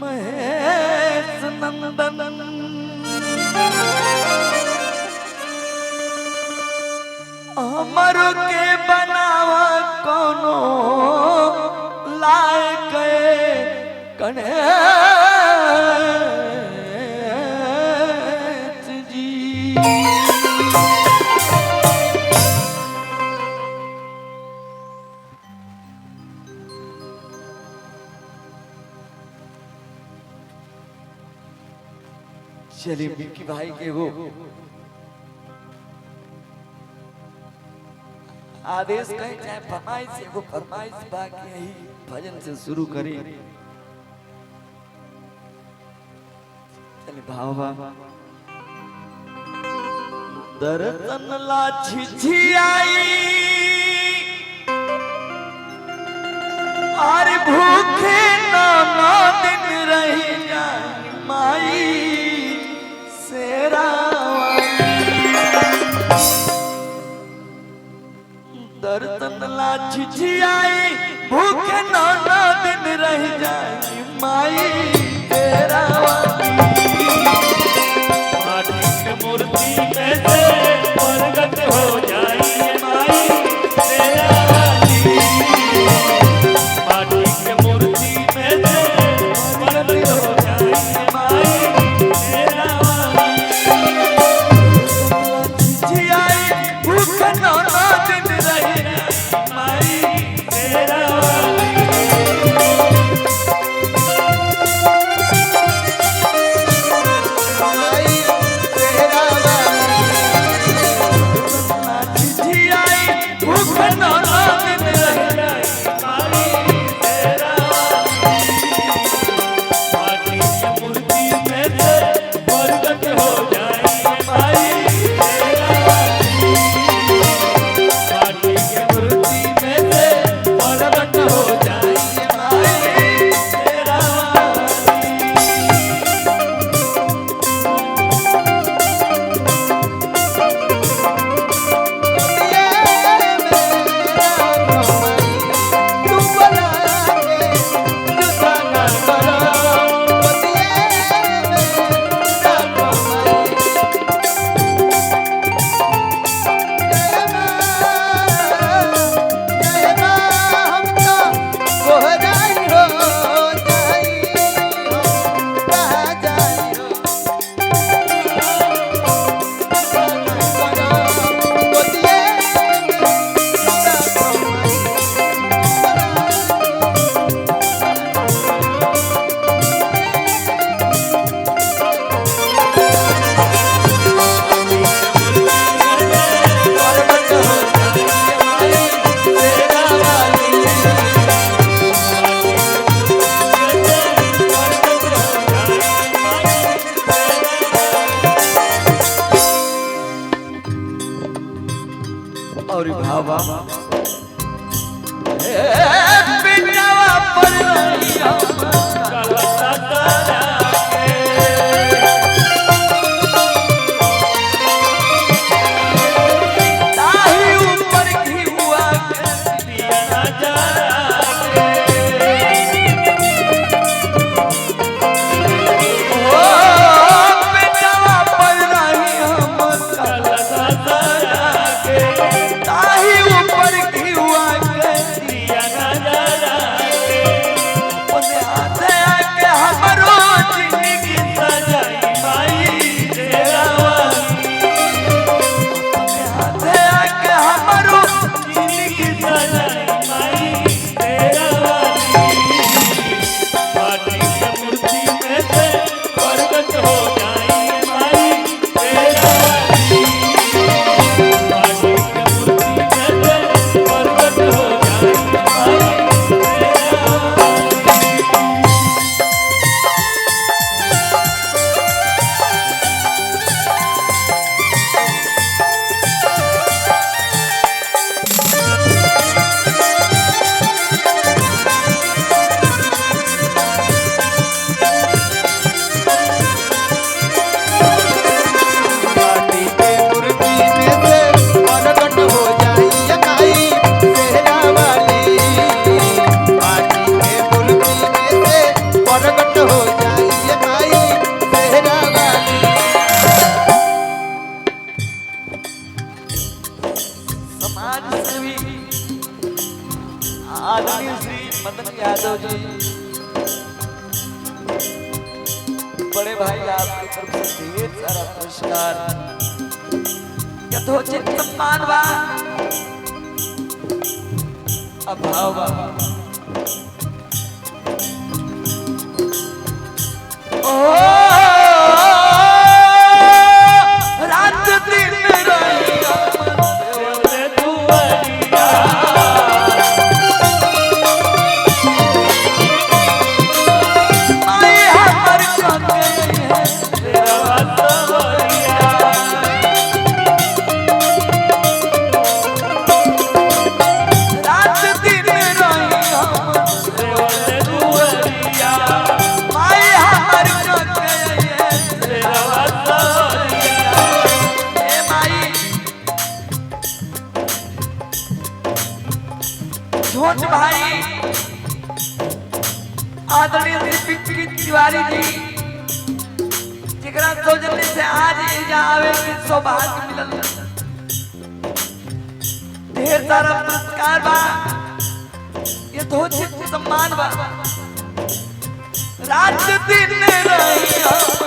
महेश नंदन अमर के बनावा कोनो लायक गणेश जी। चलिए मिक्की भाई के वो आदेश कहे चाहे फरमाइश से वो फरमाइश बाकी यही भजन से शुरू करें। चलिए भावा दर्शन ला झिझियाई और भूखे ना दिन रही जाए माई दर्शन ला झिझियाई भूखे नौ दिन रह जाए माई तेरा माटी की मूर्ति में से प्रगट हो जाए माई तेरा माटी की मूर्ति में से प्रगट हो जाए माई तेरा झिझियाई भूखे नौ दिन रह और भावा बिटावा पर रहिया प्रगट हो बड़े भाई आपकी तरफ से ढेर सारा पुरस्कार यथोचित सम्मान बा अभाव बा ओ रात दिन रही सेवले दुआरिया माई हमर कंगन है तेरा सवरिया रात दिन रही हम सेवले दुआरिया माई हमर कंगन है तेरा सवरिया ए माई छोट भाई आदरणीय श्री पिंकी तिवारी जी जिकरा सौजन्य से आज यहाँ आवे के सौभाग्य मिलल ढेर सारा पुरस्कार बा यथोचित सम्मान बा रात दिन रही हम